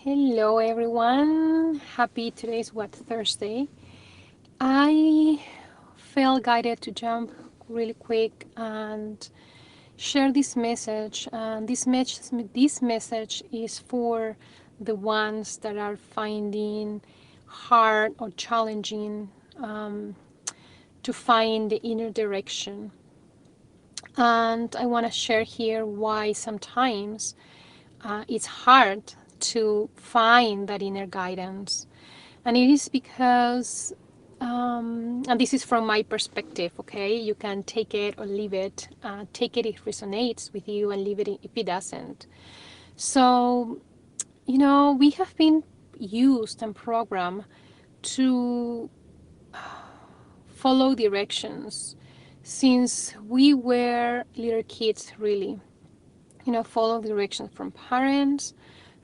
Hello everyone. Happy today's Thursday. I felt guided to jump really quick and share this message. And this message is for the ones that are finding hard or challenging to find the inner direction. And I want to share here why sometimes it's hard to find that inner guidance. And it is because, and this is from my perspective, okay? You can take it or leave it. Take it if it resonates with you, and leave it if it doesn't. So, we have been used and programmed to follow directions since we were little kids, really. Follow directions from parents,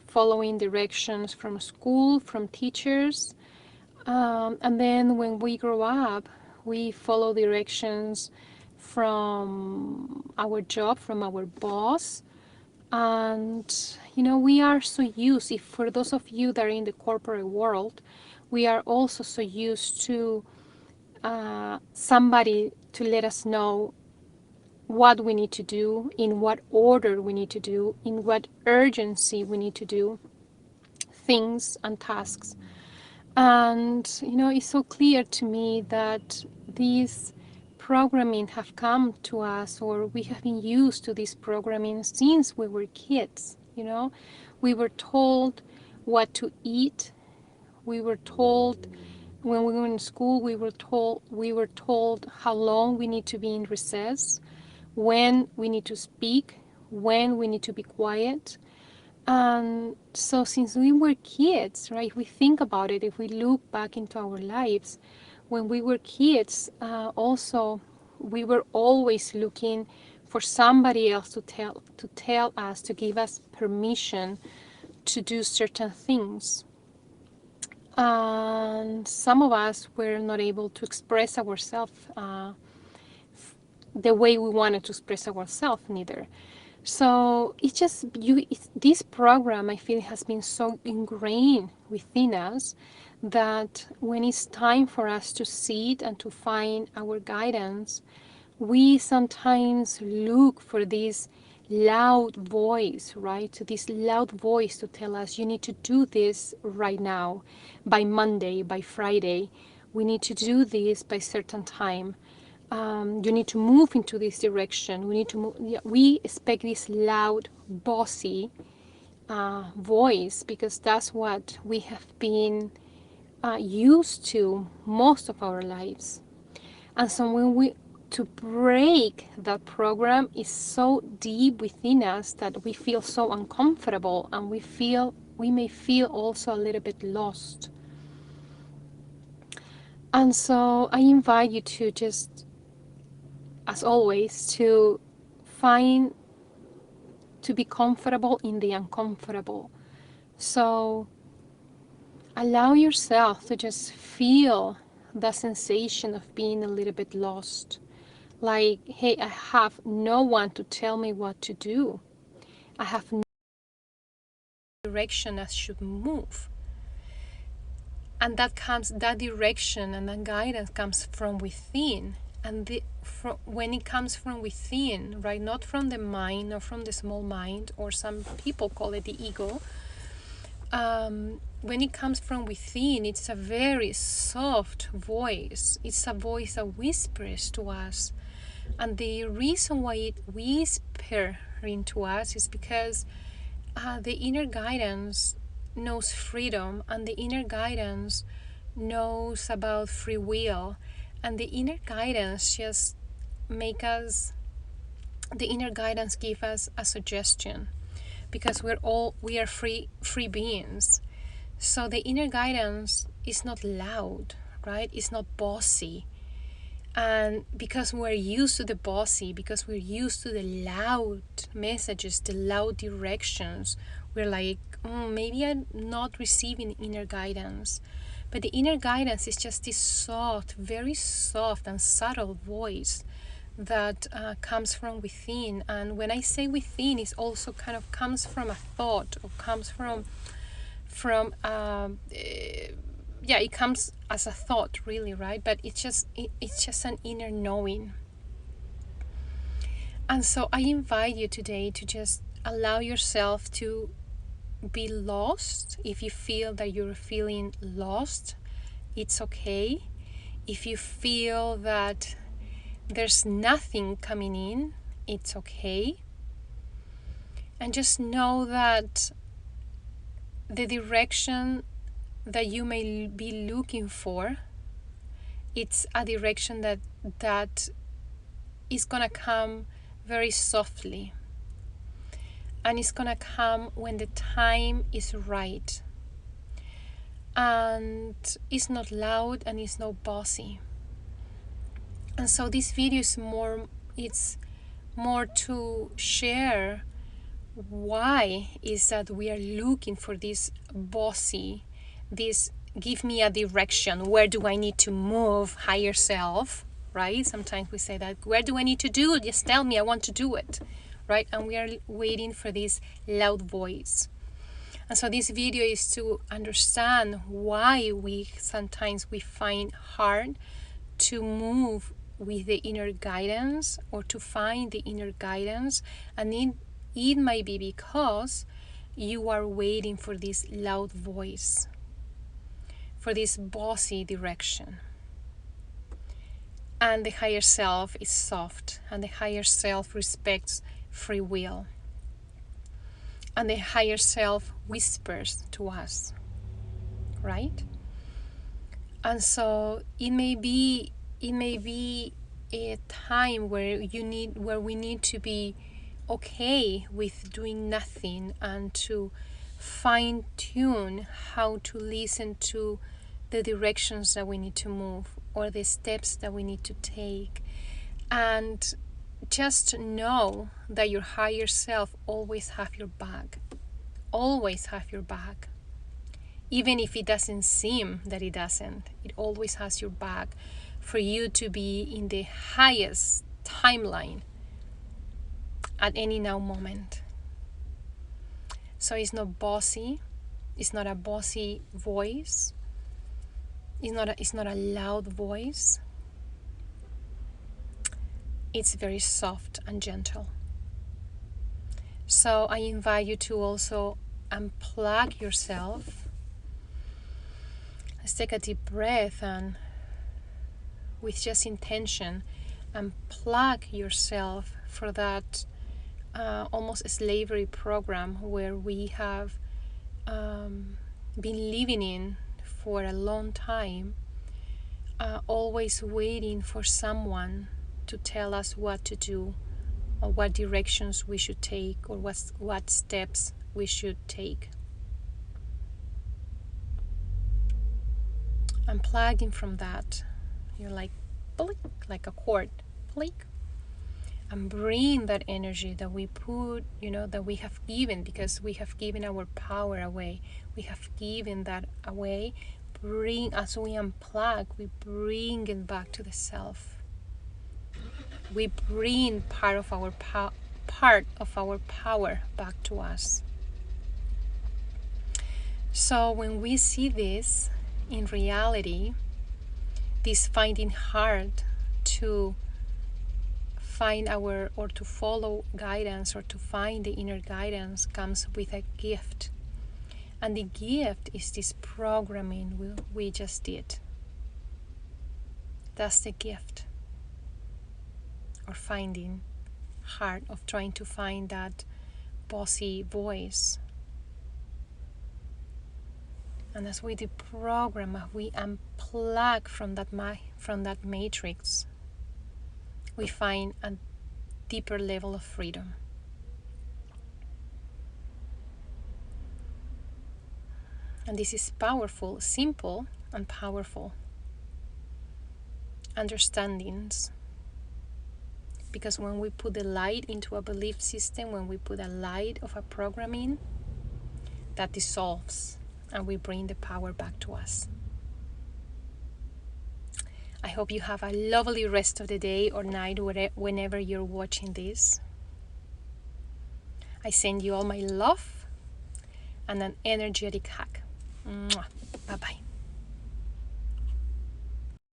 following directions from school, from teachers. And then when we grow up, we follow directions from our job, from our boss. And, we are so used, if for those of you that are in the corporate world, we are also so used to somebody to let us know what we need to do, in what order we need to do, in what urgency we need to do things and tasks. And it's so clear to me that these programming have come to us, or we have been used to this programming since we were kids. We were told what to eat. We were told when we were in school, we were told how long we need to be in recess, when we need to speak, when we need to be quiet. And so, since we were kids, right, if we think about it, if we look back into our lives, when we were kids, also, we were always looking for somebody else to tell us, to give us permission to do certain things. And some of us were not able to express ourselves the way we wanted to express ourselves, neither. So this program, I feel, has been so ingrained within us that when it's time for us to sit and to find our guidance, we sometimes look for this loud voice, right? So this loud voice to tell us, you need to do this right now, by Monday, by Friday. We need to do this by certain time. You need to move into this direction. We need to move. Yeah, we expect this loud, bossy voice because that's what we have been used to most of our lives. And so when we to break that program is so deep within us that we feel so uncomfortable, and we may feel also a little bit lost. And so I invite you to just, as always, find to be comfortable in the uncomfortable. So allow yourself to just feel the sensation of being a little bit lost. Like, hey, I have no one to tell me what to do. I have no direction I should move. And that direction and that guidance comes from within. And when it comes from within, right, not from the mind or from the small mind, or some people call it the ego, when it comes from within, it's a very soft voice. It's a voice that whispers to us. And the reason why it whispers into us is because the inner guidance knows freedom, and the inner guidance knows about free will, and the inner guidance just the inner guidance give us a suggestion, because we are free beings. So the inner guidance is not loud, right? It's not bossy. And because we're used to the bossy, because we're used to the loud messages, the loud directions, we're like, maybe I'm not receiving inner guidance. But the inner guidance is just this soft, very soft and subtle voice that comes from within. And when I say within, it also kind of comes from a thought, or comes from from yeah, it comes as a thought, really, right? But it's just an inner knowing. And so I invite you today to just allow yourself to be lost. If you feel that you're feeling lost, it's okay. If you feel that there's nothing coming in, it's okay. And just know that the direction that you may be looking for, it's a direction that is gonna come very softly, and it's gonna come when the time is right, and it's not loud and it's not bossy. And so this video is it's more to share why is that we are looking for this bossy, this give me a direction, where do I need to move, higher self, right? Sometimes we say that, where do I need to do it? Just tell me, I want to do it, right? And we are waiting for this loud voice. And so this video is to understand why sometimes we find hard to move with the inner guidance, or to find the inner guidance. And it might be because you are waiting for this loud voice, for this bossy direction. And the higher self is soft, and the higher self respects free will. And the higher self whispers to us, right? And so it may be a time where we need to be okay with doing nothing, and to fine tune how to listen to the directions that we need to move, or the steps that we need to take. And just know that your higher self always have your back. Always have your back. Even if it doesn't seem that it doesn't, it always has your back for you to be in the highest timeline at any now moment. So it's not bossy. It's not a bossy voice. It's not a loud voice. It's very soft and gentle. So I invite you to also unplug yourself. Let's take a deep breath, and with just intention, unplug yourself for that almost slavery program where we have been living in for a long time, always waiting for someone to tell us what to do, or what directions we should take, or what steps we should take. Unplugging from that, you're like, blink, like a cord, blink, and bring that energy that we put, that we have given, because we have given our power away. We have given that away. As we unplug, we bring it back to the self. We bring part of our power back to us. So when we see this in reality, this finding hard to find or to follow guidance, or to find the inner guidance, comes with a gift. And the gift is this programming we just did. That's the gift. Or finding hard, of trying to find that bossy voice. And as we deprogram, we unplug from that matrix, we find a deeper level of freedom. And this is powerful, simple and powerful understandings. Because when we put the light into a belief system, when we put a light of a programming, that dissolves, and we bring the power back to us. I hope you have a lovely rest of the day or night, whenever you're watching this. I send you all my love, and an energetic hug. Mwah.